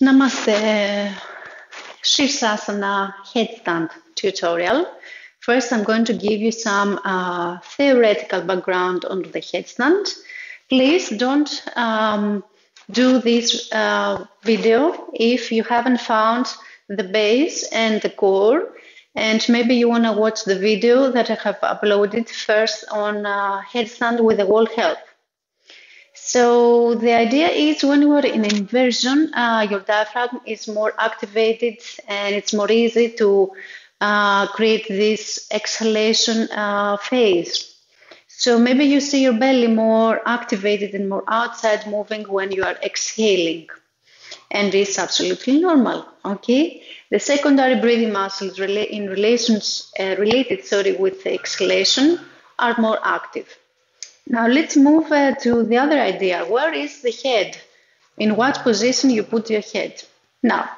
Namaste, Sirsasana headstand tutorial. First, I'm going to give you some theoretical background on the headstand. Please don't do this video if you haven't found the base and the core, and maybe you want to watch the video that I have uploaded first on headstand with the wall help. So the idea is when you are in inversion, your diaphragm is more activated and it's more easy to create this exhalation phase. So maybe you see your belly more activated and more outside moving when you are exhaling. And it's absolutely normal, okay? The secondary breathing muscles related with the exhalation are more active. Now let's move to the other idea. Where is the head? In what position you put your head? Now,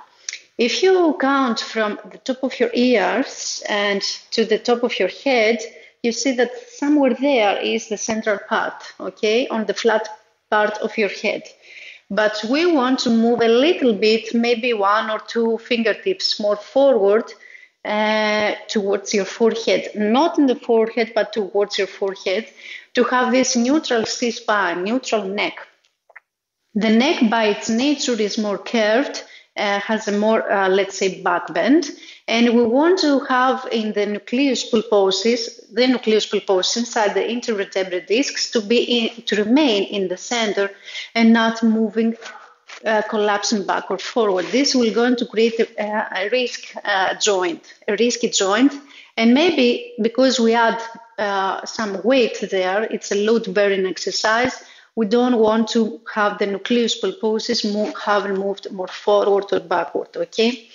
if you count from the top of your ears and to the top of your head, you see that somewhere there is the central part, okay, on the flat part of your head. But we want to move a little bit, maybe 1 or 2 fingertips more forward towards your forehead, not in the forehead, but towards your forehead, to have this neutral C-spine, neutral neck. The neck by its nature is more curved, has a more, let's say, back bend, and we want to have in the nucleus pulposus inside the intervertebral discs to remain in the center and not moving, collapsing back or forward. This will going to create a risky joint, and maybe because we add some weight there, it's a load-bearing exercise. We don't want to have the nucleus pulposus having moved more forward or backward, okay?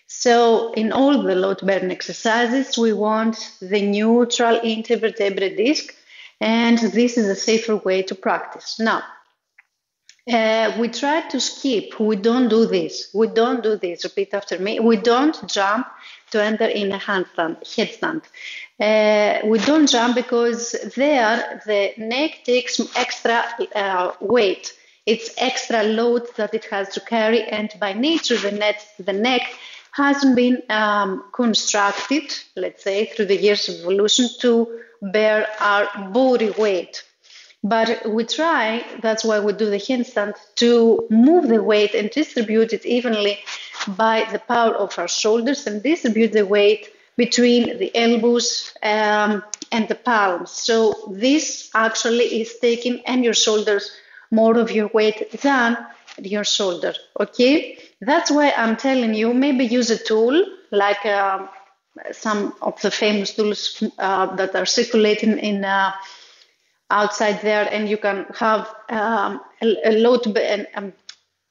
So in all the load-bearing exercises, we want the neutral intervertebral disc, and this is a safer way to practice. Now, we try to skip. We don't do this. We don't do this. Repeat after me. We don't jump to enter in a headstand. We don't jump because there the neck takes extra weight. It's extra load that it has to carry, and by nature the neck hasn't been constructed, let's say, through the years of evolution to bear our body weight. But we try, that's why we do the handstand, to move the weight and distribute it evenly by the power of our shoulders and distribute the weight between the elbows and the palms. So this actually is taking and your shoulders more of your weight than your shoulder, okay? That's why I'm telling you, maybe use a tool like some of the famous tools that are circulating in outside there, and you can have a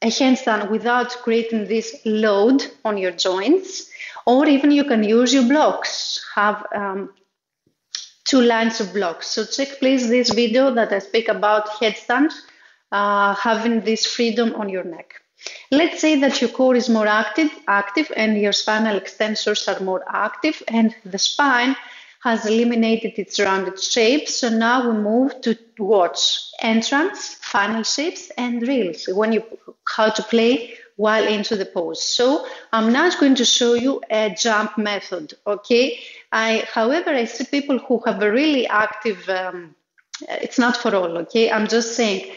handstand without creating this load on your joints, or even you can use your blocks, have 2 lines of blocks. So check please this video that I speak about headstand, having this freedom on your neck. Let's say that your core is more active and your spinal extensors are more active, and the spine has eliminated its rounded shape. So now we move to watch entrance, final shapes, and reels, how to play while into the pose. So I'm not going to show you a jump method, okay? However, I see people who have a really active, it's not for all, okay? I'm just saying,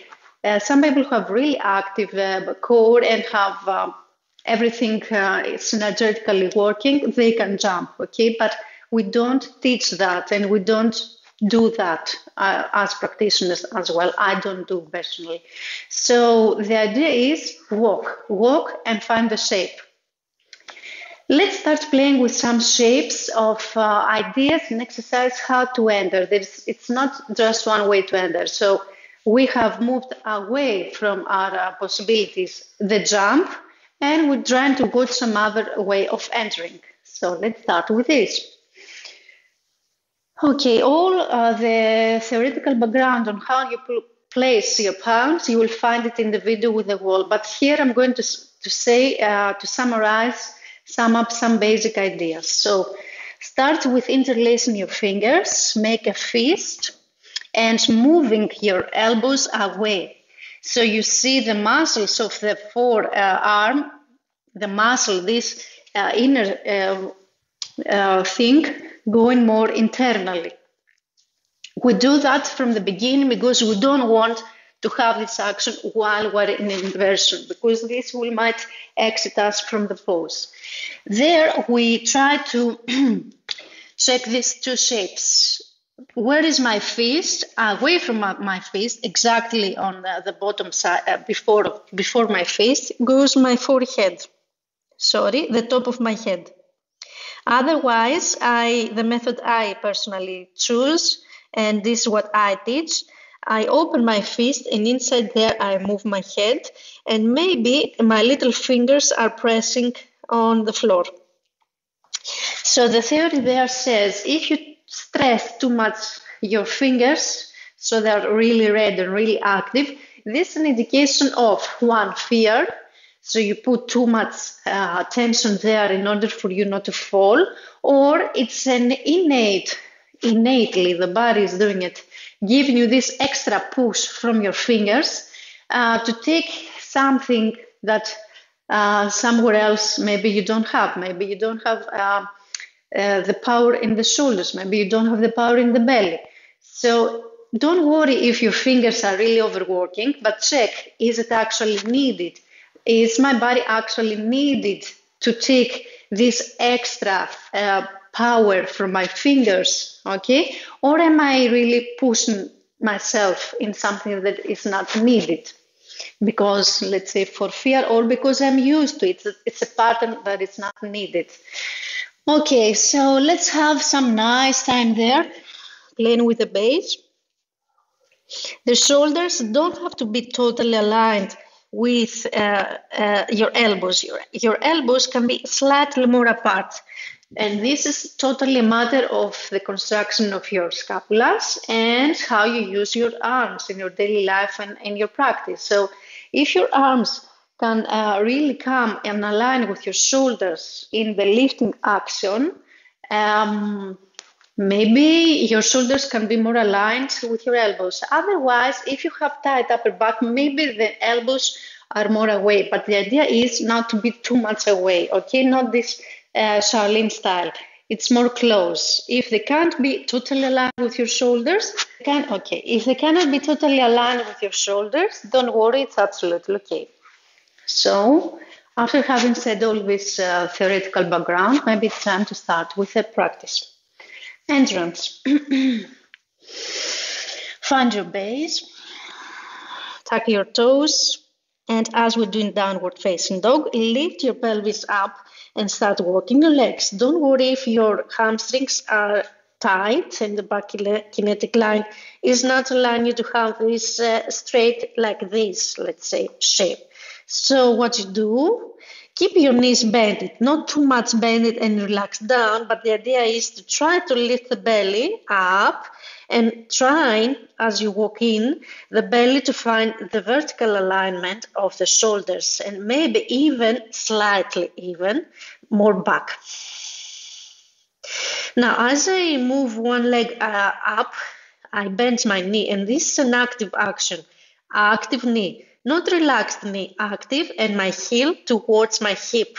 some people who have really active core and have everything synergetically working, they can jump, okay? But we don't teach that, and we don't do that as practitioners as well. I don't do personally. So the idea is walk and find the shape. Let's start playing with some shapes of ideas and exercise how to enter. It's not just one way to enter. So we have moved away from our possibilities, the jump, and we're trying to watch some other way of entering. So let's start with this. Okay, all the theoretical background on how you place your palms, you will find it in the video with the wall. But here I'm going to summarize, sum up some basic ideas. So start with interlacing your fingers, make a fist, and moving your elbows away. So you see the muscles of the forearm the muscle, this inner thing going more internally. We do that from the beginning because we don't want to have this action while we're in inversion, because this might exit us from the pose. There we try to check these two shapes. Where is my fist? Away from my fist, exactly on the bottom side, before my fist goes my forehead. Sorry, the top of my head. Otherwise, the method I personally choose, and this is what I teach, I open my fist and inside there I move my head, and maybe my little fingers are pressing on the floor. So the theory there says if you stress too much your fingers, so they're really red and really active, this is an indication of one, fear. So you put too much tension there in order for you not to fall, or it's an innately the body is doing it, giving you this extra push from your fingers to take something that somewhere else maybe you don't have. Maybe you don't have the power in the shoulders. Maybe you don't have the power in the belly. So don't worry if your fingers are really overworking, but check, is it actually needed? Is my body actually needed to take this extra power from my fingers, okay? Or am I really pushing myself in something that is not needed? Because, let's say, for fear, or because I'm used to it. It's a pattern that is not needed. Okay, so let's have some nice time there, playing with the base. The shoulders don't have to be totally aligned with your elbows. Your elbows can be slightly more apart. And this is totally a matter of the construction of your scapulas and how you use your arms in your daily life and in your practice. So if your arms can really come and align with your shoulders in the lifting action, maybe your shoulders can be more aligned with your elbows. Otherwise, if you have tight upper back, maybe the elbows are more away. But the idea is not to be too much away, okay? Not this Shaolin style. It's more close. If they can't be totally aligned with your shoulders, if they cannot be totally aligned with your shoulders, don't worry, it's absolutely okay. So, after having said all this theoretical background, maybe it's time to start with a practice. Entrance. Find your base, tuck your toes, and as we're doing downward facing dog, lift your pelvis up and start walking your legs. Don't worry if your hamstrings are tight and the back kinetic line is not allowing you to have this straight like this, let's say, shape. So what you do, keep your knees bent, not too much bent and relax down, but the idea is to try to lift the belly up and try, as you walk in, the belly to find the vertical alignment of the shoulders and maybe even slightly more back. Now, as I move one leg up, I bend my knee, and this is an active action, active knee. Not relaxed knee, active, and my heel towards my hip.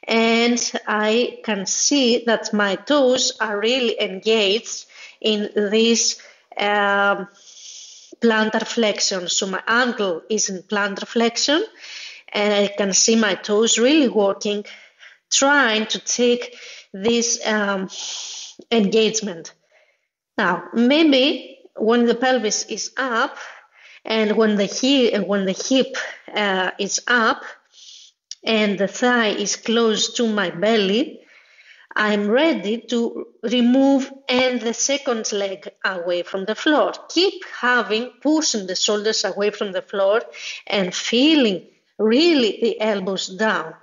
And I can see that my toes are really engaged in this plantar flexion. So my ankle is in plantar flexion, and I can see my toes really working, trying to take this engagement. Now, maybe when the pelvis is up, and when the hip is up and the thigh is close to my belly, I'm ready to remove and the second leg away from the floor. Keep pushing the shoulders away from the floor and feeling really the elbows down.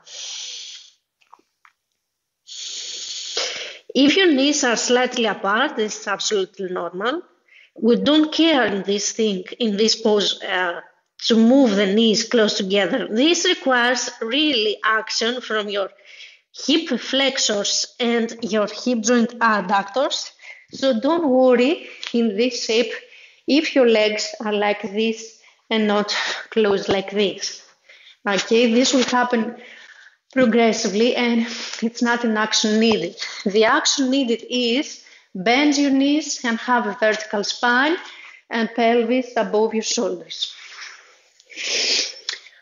If your knees are slightly apart, this is absolutely normal. We don't care in this pose, to move the knees close together. This requires really action from your hip flexors and your hip joint adductors. So don't worry in this shape if your legs are like this and not close like this. Okay, this will happen progressively, and it's not an action needed. The action needed is bend your knees and have a vertical spine and pelvis above your shoulders.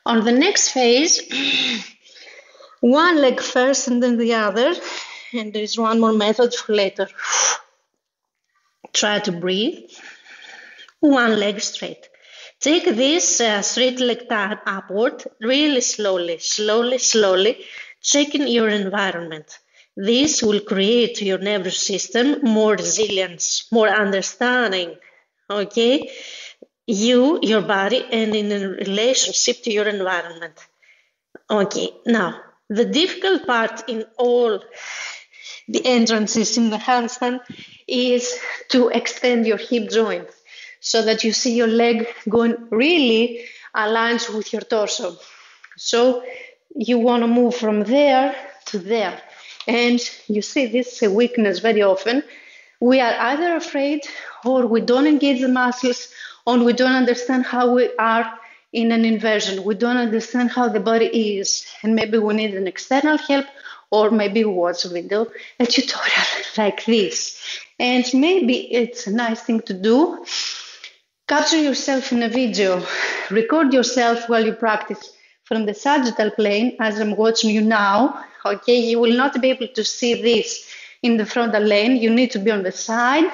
On the next phase, one leg first and then the other, and there is one more method for later. Try to breathe. One leg straight. Take this straight leg upward, really slowly, checking your environment. This will create your nervous system more resilience, more understanding, okay? You, your body, and in a relationship to your environment. Okay, now, the difficult part in all the entrances in the handstand is to extend your hip joints so that you see your leg going really aligned with your torso. So you want to move from there to there. And you see this is a weakness very often. We are either afraid or we don't engage the muscles or we don't understand how we are in an inversion. We don't understand how the body is. And maybe we need an external help, or maybe watch a video, a tutorial like this. And maybe it's a nice thing to do. Capture yourself in a video. Record yourself while you practice from the sagittal plane, as I'm watching you now. Okay, you will not be able to see this in the frontal plane. You need to be on the side.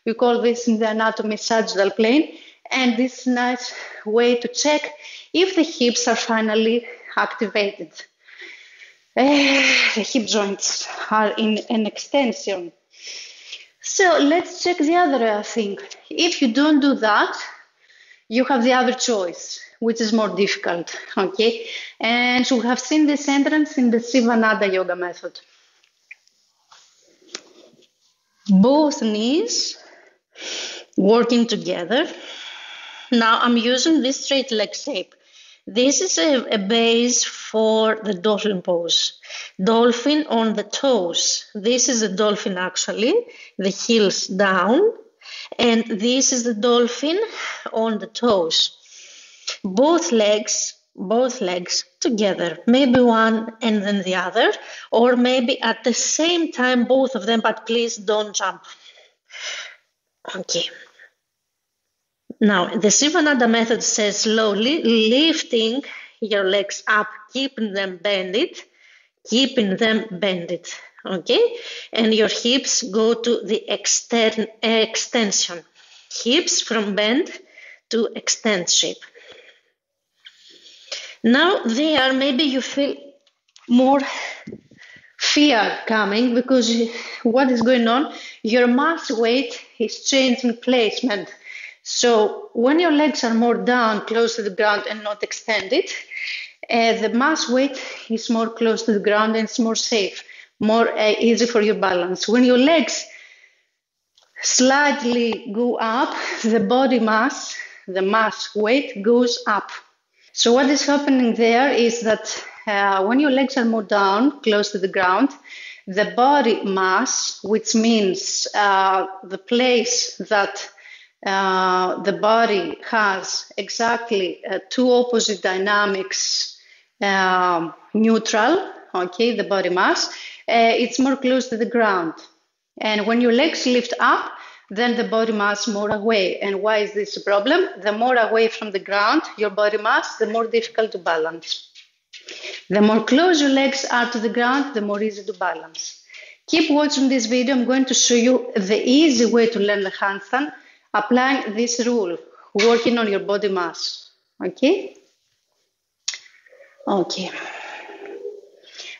We call this in the anatomy sagittal plane. And this is a nice way to check if the hips are finally activated. The hip joints are in an extension. So let's check the other thing. If you don't do that, you have the other choice, which is more difficult, okay? And we have seen this entrance in the Sivananda yoga method. Both knees working together. Now I'm using this straight leg shape. This is a base for the dolphin pose. Dolphin on the toes. This is a dolphin actually, the heels down. And this is the dolphin on the toes. Both legs together. Maybe one and then the other. Or maybe at the same time, both of them, but please don't jump. Okay. Now, the Sivananda method says slowly lifting your legs up, keeping them bended, okay? And your hips go to the extension. Hips from bend to extend shape. Now there, maybe you feel more fear coming because what is going on? Your mass weight is changing placement. So when your legs are more down, close to the ground and not extended, the mass weight is more close to the ground and it's more safe, more easy for your balance. When your legs slightly go up, the body mass, the mass weight goes up. So what is happening there is that when your legs are more down, close to the ground, the body mass, which means the place that the body has exactly two opposite dynamics neutral, okay, the body mass, it's more close to the ground. And when your legs lift up, then the body mass more away. And why is this a problem? The more away from the ground your body mass, the more difficult to balance. The more close your legs are to the ground, the more easy to balance. Keep watching this video. I'm going to show you the easy way to learn the handstand, applying this rule, working on your body mass. Okay? Okay.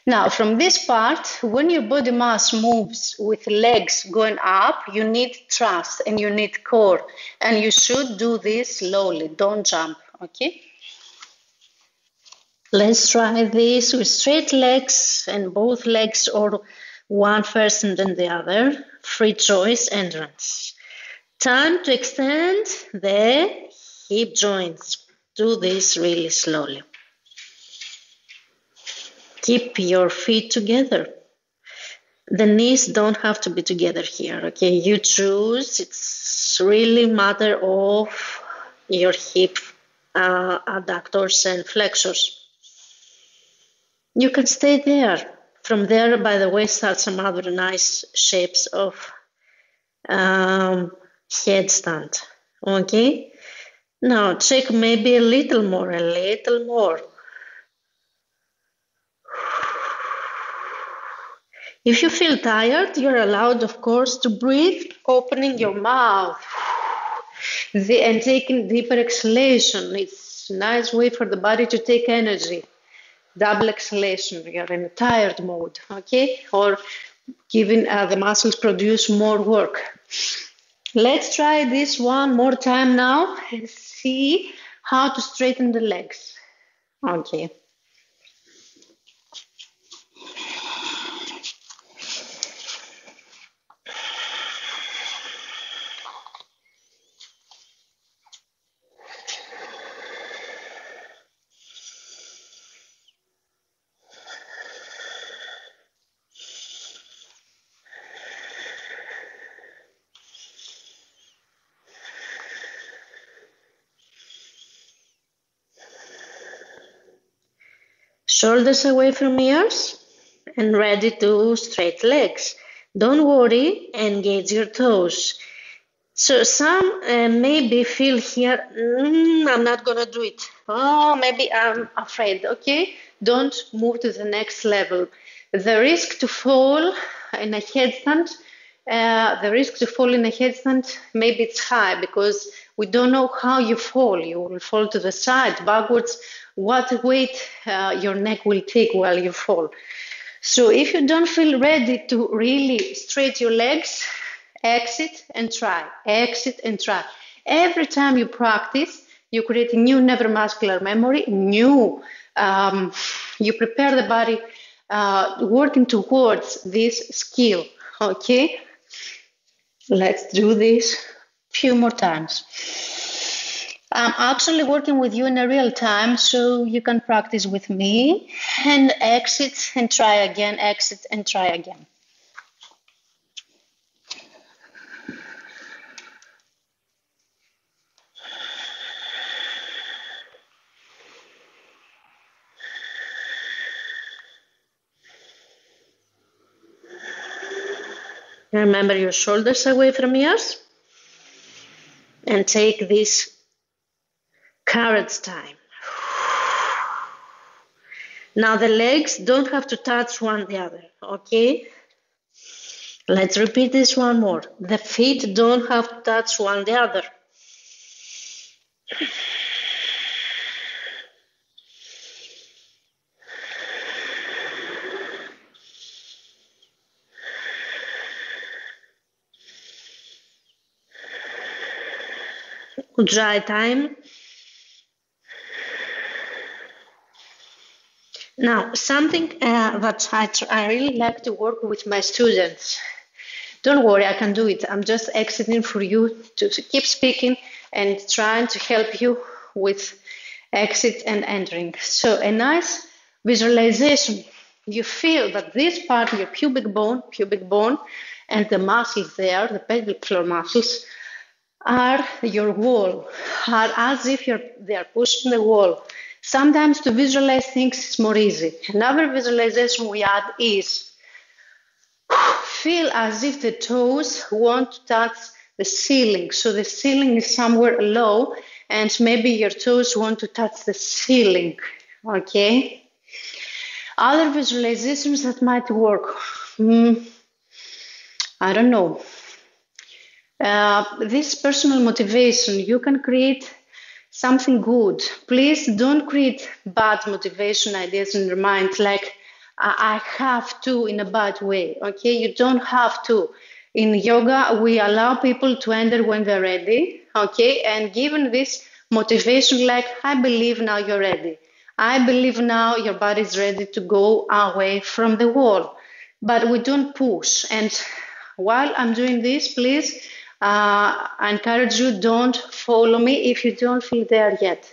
Now, from this part, when your body mass moves with legs going up, you need thrust and you need core. And you should do this slowly. Don't jump. Okay? Let's try this with straight legs and both legs, or one first and then the other. Free choice entrance. Time to extend the hip joints. Do this really slowly. Keep your feet together. The knees don't have to be together here, okay? You choose. It's really matter of your hip adductors and flexors. You can stay there. From there, by the way, start some other nice shapes of headstand. Okay? Now check maybe a little more, a little more. If you feel tired, you're allowed, of course, to breathe, opening your mouth and taking deeper exhalation. It's a nice way for the body to take energy. Double exhalation, you're in a tired mode, okay? Or giving the muscles produce more work. Let's try this one more time now and see how to straighten the legs. Okay. Shoulders away from ears and ready to straight legs. Don't worry, engage your toes. So some maybe feel here, I'm not gonna do it. Oh, maybe I'm afraid, okay? Don't move to the next level. The risk to fall in a headstand, maybe it's high because we don't know how you fall. You will fall to the side, backwards, what weight your neck will take while you fall. So if you don't feel ready to really straight your legs, exit and try, exit and try. Every time you practice, you create a new neuromuscular memory, you prepare the body working towards this skill, okay? Let's do this a few more times. I'm actually working with you in a real time, so you can practice with me and exit and try again, exit and try again. Remember your shoulders away from ears and take this carrots time. Now the legs don't have to touch one the other, okay? Let's repeat this one more. The feet don't have to touch one the other. Dry time. Now, something that I really like to work with my students. Don't worry, I can do it. I'm just exiting for you to keep speaking and trying to help you with exit and entering. So a nice visualization. You feel that this part, your pubic bone, and the muscles there, the pelvic floor muscles, are your wall, are as if they are pushing the wall. Sometimes to visualize things is more easy. Another visualization we add is feel as if the toes want to touch the ceiling. So the ceiling is somewhere low and maybe your toes want to touch the ceiling, okay? Other visualizations that might work, I don't know. This personal motivation, you can create something good. Please don't create bad motivation ideas in your mind, like I have to in a bad way, okay? You don't have to. In yoga, we allow people to enter when they're ready, okay? And given this motivation, like, I believe now you're ready. I believe now your body is ready to go away from the wall. But we don't push. And while I'm doing this, please, I encourage you, don't follow me if you don't feel there yet.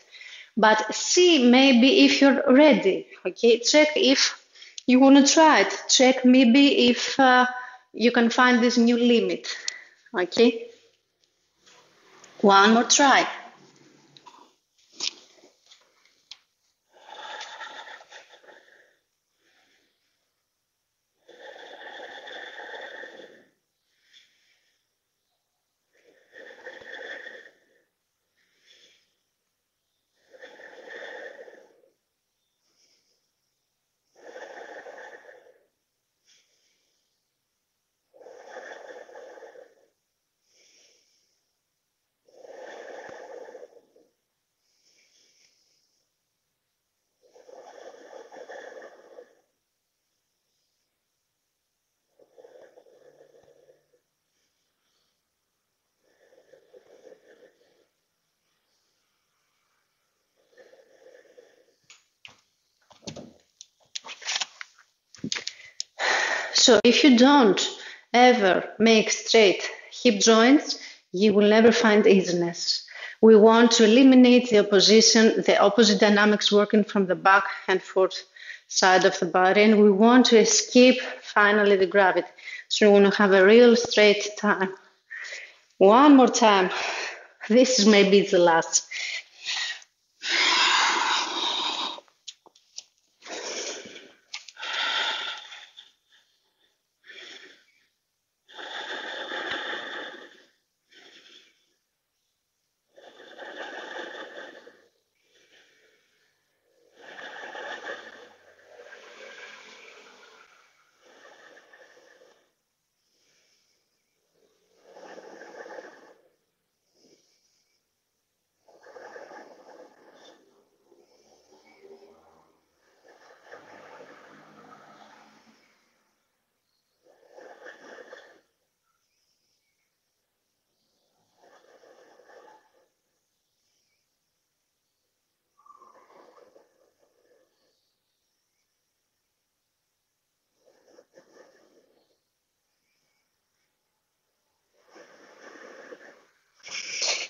But see maybe if you're ready, okay? Check if you want to try it. Check maybe if you can find this new limit, okay? One more try. So if you don't ever make straight hip joints, you will never find easiness. We want to eliminate the opposition, the opposite dynamics working from the back and forth side of the body, and we want to escape finally the gravity. So we want to have a real straight time. One more time. This is maybe the last.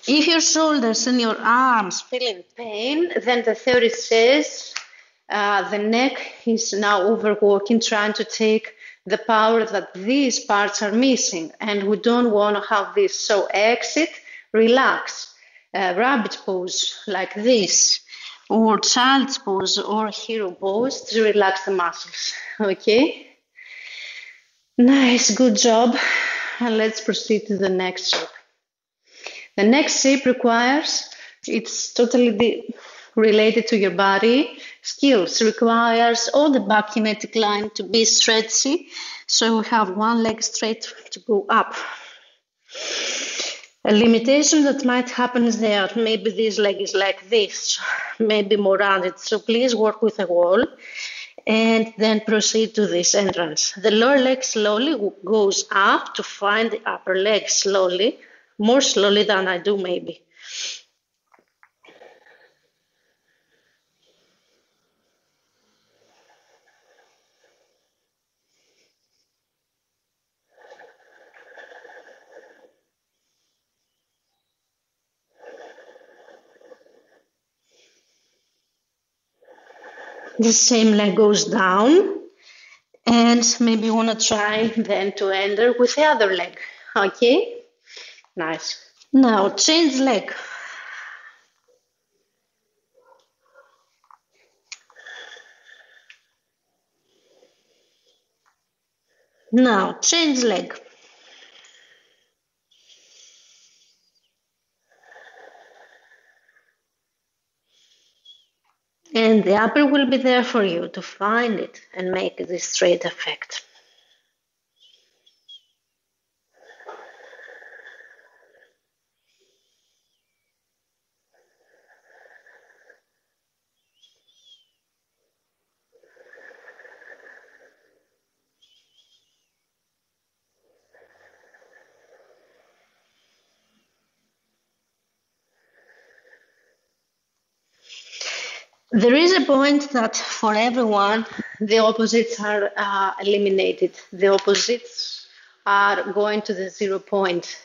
If your shoulders and your arms feel in pain, then the theory says the neck is now overworking, trying to take the power that these parts are missing, and we don't want to have this. So exit, relax, rabbit pose like this, or child's pose, or hero pose to relax the muscles. Okay? Nice, good job. And let's proceed to the next shape. The next shape requires, it's totally related to your body skills, requires all the back kinetic line to be stretchy. So we have one leg straight to go up. A limitation that might happen is there. Maybe this leg is like this, maybe more rounded. So please work with a wall and then proceed to this entrance. The lower leg slowly goes up to find the upper leg slowly. More slowly than I do, maybe. The same leg goes down, and maybe you want to try then to enter with the other leg. Okay? Nice. Now change leg. Now change leg. And the upper will be there for you to find it and make this straight effect. There is a point that for everyone, the opposites are eliminated. The opposites are going to the 0 point.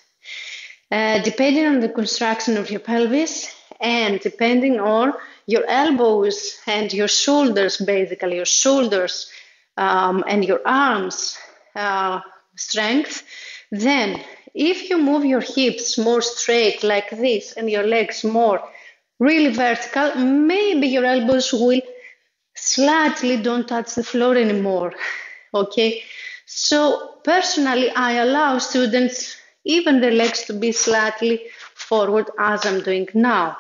Depending on the construction of your pelvis and depending on your elbows and your shoulders, basically your shoulders and your arms strength, then if you move your hips more straight like this and your legs more really vertical, maybe your elbows will slightly don't touch the floor anymore. Okay, so personally I allow students even their legs to be slightly forward as I'm doing now.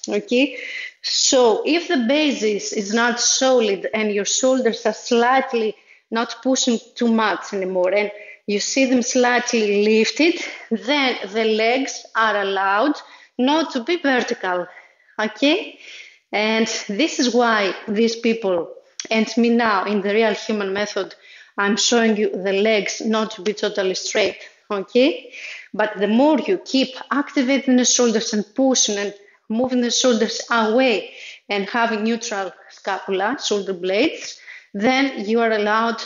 Okay, so if the basis is not solid and your shoulders are slightly not pushing too much anymore and you see them slightly lifted, then the legs are allowed not to be vertical. Okay, and this is why these people and me now in the real human method, I'm showing you the legs not to be totally straight. Okay, but the more you keep activating the shoulders and pushing and moving the shoulders away and having neutral scapula, shoulder blades, then you are allowed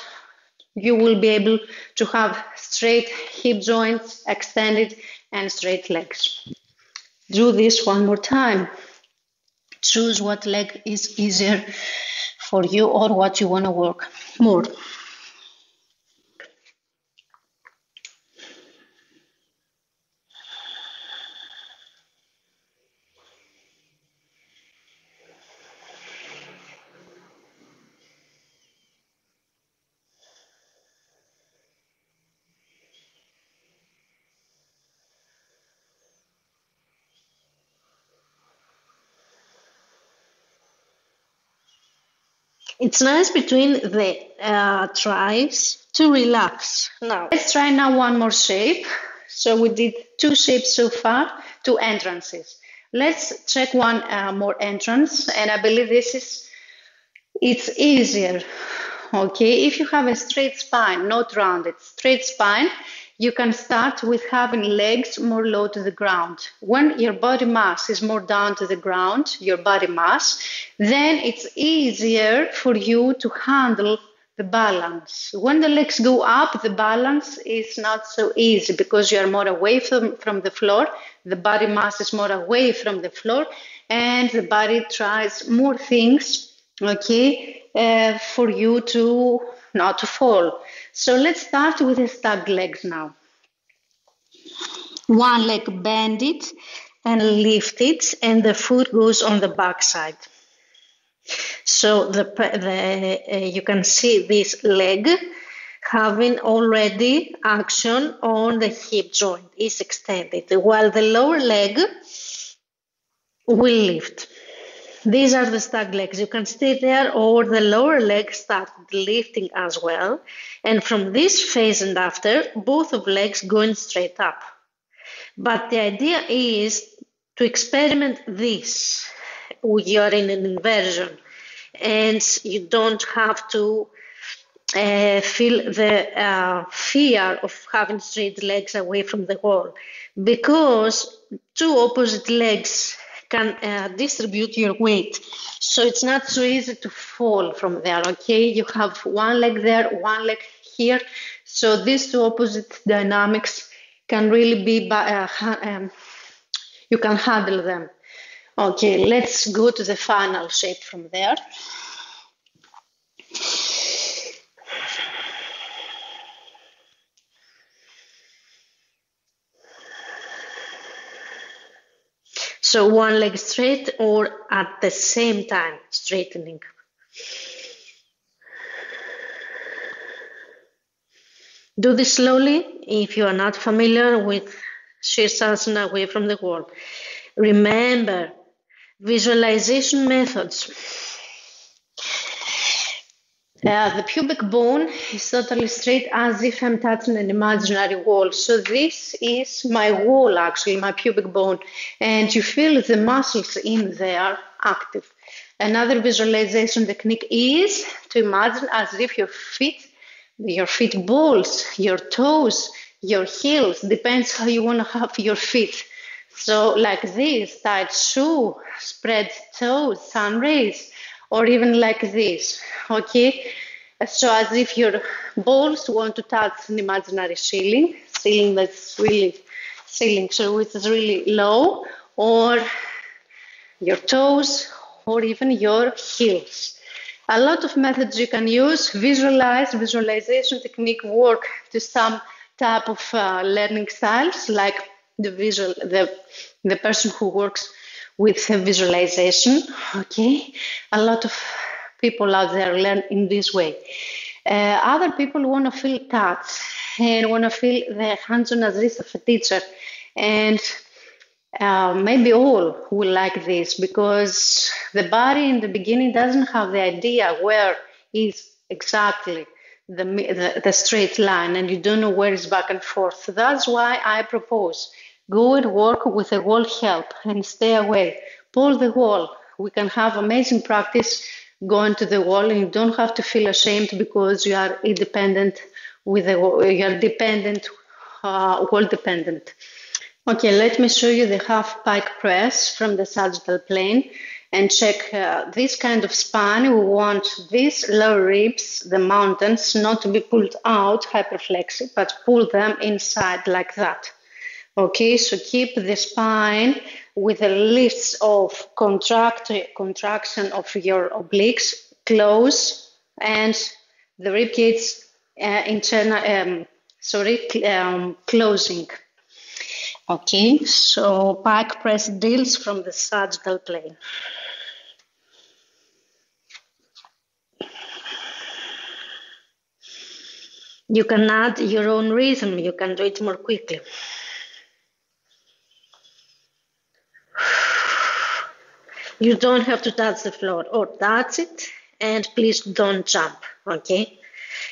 you will be able to have straight hip joints, extended, and straight legs. Do this one more time. Choose what leg is easier for you or what you want to work more. It's nice between the tries to relax. Now, let's try now one more shape. So we did 2 shapes so far, 2 entrances. Let's check one more entrance, and I believe it's easier. Okay, if you have a straight spine, not rounded, straight spine, you can start with having legs more low to the ground. When your body mass is more down to the ground, your body mass, then it's easier for you to handle the balance. When the legs go up, the balance is not so easy because you are more away from the floor, the body mass is more away from the floor, and the body tries more things, okay, for you to not to fall. So let's start with the stacked legs now. One leg bend it and lift it, and the foot goes on the back side. So you can see this leg having already action on the hip joint, is extended, while the lower leg will lift. These are the stacked legs. You can stay there, or the lower leg starts lifting as well. And from this phase and after, both of legs going straight up. But the idea is to experiment this. You're in an inversion, and you don't have to feel the fear of having straight legs away from the wall, because 2 opposite legs can distribute your weight. So it's not so easy to fall from there, okay? You have one leg there, one leg here. So these 2 opposite dynamics can really be, you can handle them. Okay, let's go to the final shape from there. So one leg straight, or at the same time straightening. Do this slowly if you are not familiar with Sirsasana away from the wall. Remember, visualization methods. The pubic bone is totally straight, as if I'm touching an imaginary wall. So this is my wall, actually, my pubic bone. And you feel the muscles in there active. Another visualization technique is to imagine as if your feet balls, your toes, your heels, depends how you want to have your feet. So like this, tight shoe, spread toes, sun rays, or even like this, okay? So as if your balls want to touch an imaginary ceiling that's really ceiling, so it is really low, or your toes, or even your heels. A lot of methods you can use. Visualization technique work to some type of learning styles, like the person who works with visualization, okay? A lot of people out there learn in this way. Other people want to feel touch and want to feel the hands-on as wrist of a teacher. And maybe all will like this, because the body in the beginning doesn't have the idea where is exactly the straight line, and you don't know where is back and forth. That's why I propose go and work with a wall help and stay away. Pull the wall. We can have amazing practice going to the wall, and you don't have to feel ashamed because you are independent with the wall. You are dependent, wall dependent. Okay, let me show you the half pike press from the sagittal plane. and check this kind of spine. We want these lower ribs, the mountains, not to be pulled out, hyperflexive, but pull them inside like that. Okay, so keep the spine with a list of contraction of your obliques close, and the rib cage closing. Okay, so pike press drills from the sagittal plane. You can add your own rhythm, you can do it more quickly. You don't have to touch the floor or touch it, and please don't jump, okay?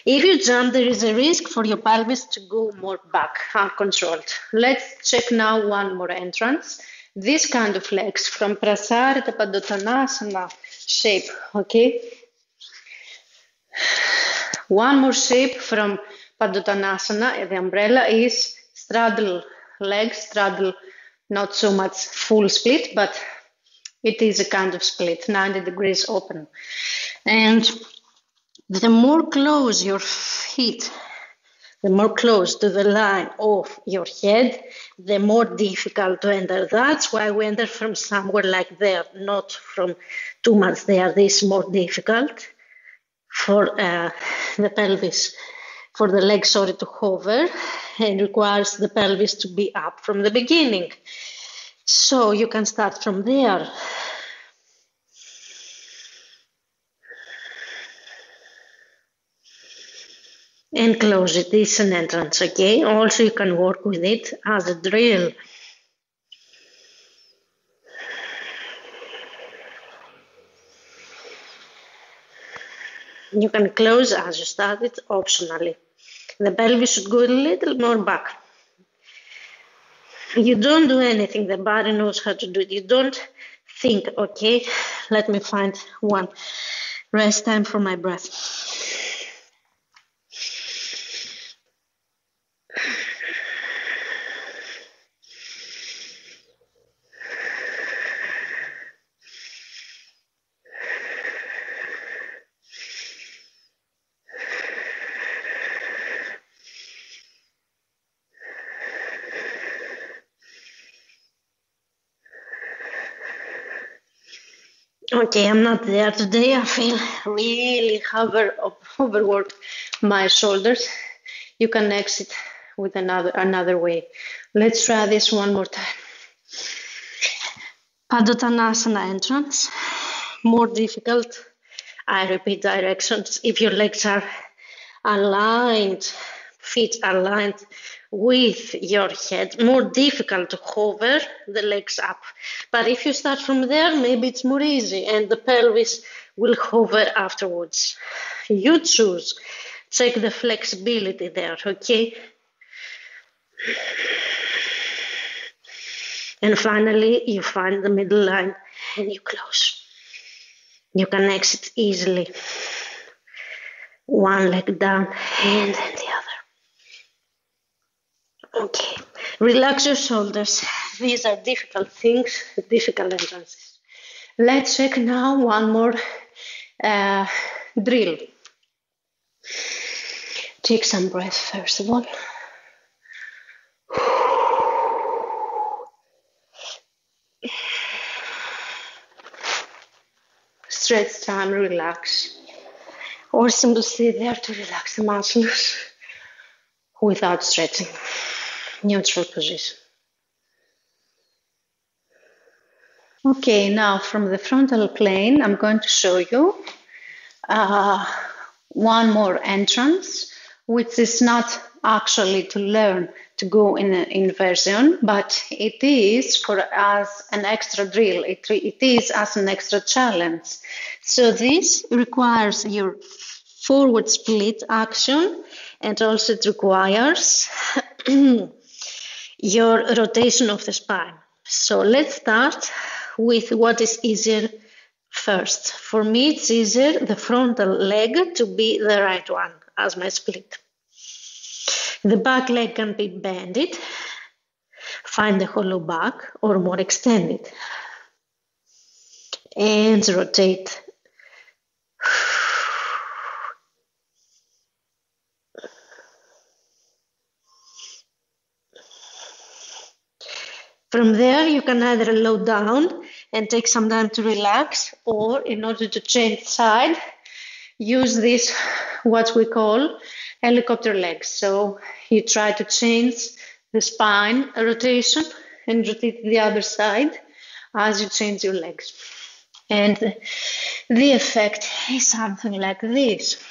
If you jump, there is a risk for your pelvis to go more back, uncontrolled. Let's check now one more entrance. This kind of legs from prasarita padottanasana shape, okay? One more shape from padottanasana, the umbrella is straddle legs, straddle, not so much full split, but it is a kind of split, 90 degrees open. And the more close your feet, the more close to the line of your head, the more difficult to enter. That's why we enter from somewhere like there, not from too much there. This is more difficult for the pelvis, for the legs, to hover, and requires the pelvis to be up from the beginning. So you can start from there. And close it. It's an entrance, okay? Also, you can work with it as a drill. You can close as you started, optionally. The pelvis should go a little more back. You don't do anything, the body knows how to do it. You don't think, okay, let me find one rest time for my breath. Okay, I'm not there today. I feel really overworked my shoulders. You can exit with another way. Let's try this one more time. Padottanasana entrance, more difficult. I repeat directions. If your legs are aligned, feet aligned with your head, more difficult to hover the legs up. But if you start from there, maybe it's more easy and the pelvis will hover afterwards. You choose. Check the flexibility there, okay? And finally, you find the middle line and you close. You can exit easily. One leg down and then the other. Okay, relax your shoulders. These are difficult things, difficult entrances. Let's check now one more drill. Take some breath first of all. Stretch time, relax. Or simply sit there to relax the muscles without stretching. Neutral position. Okay, now from the frontal plane, I'm going to show you one more entrance, which is not actually to learn to go in an inversion, but it is for us an extra drill. It is as an extra challenge. So this requires your forward split action, and also it requires your rotation of the spine. So let's start with what is easier first. For me, it's easier the frontal leg to be the right one as my split. The back leg can be bended, find the hollow back, or more extended. and rotate. From there, you can either low down and take some time to relax, or in order to change side, use this, what we call helicopter legs. So you try to change the spine rotation and rotate the other side as you change your legs. And the effect is something like this.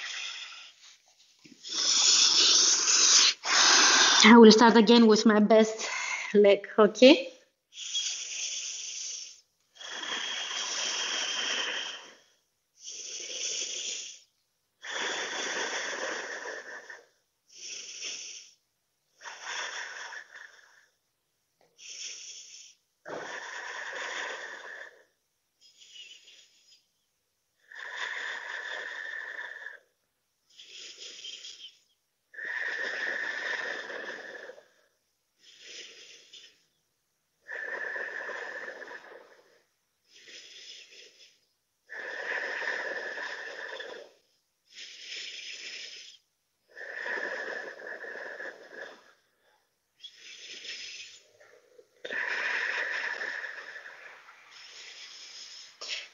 I will start again with my best leg, okay?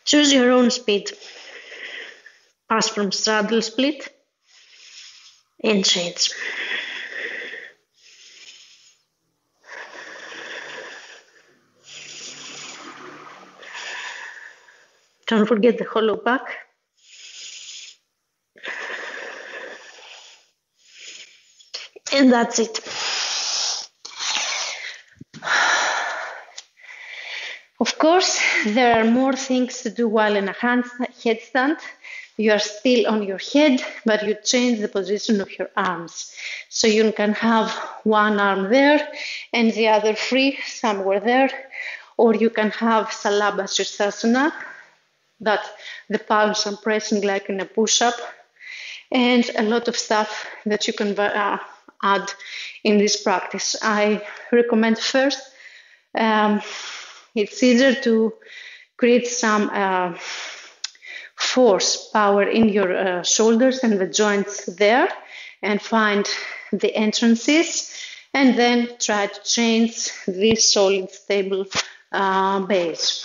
Choose your own speed. Pass from straddle split and change. Don't forget the hollow back. And that's it. Of course, there are more things to do while in a headstand. You are still on your head, but you change the position of your arms. So you can have one arm there and the other free somewhere there. Or you can have Salabha Sirsasana, that the palms are pressing like in a push-up. And a lot of stuff that you can add in this practice. I recommend first, it's easier to create some force, power in your shoulders and the joints there, and find the entrances, and then try to change this solid, stable base.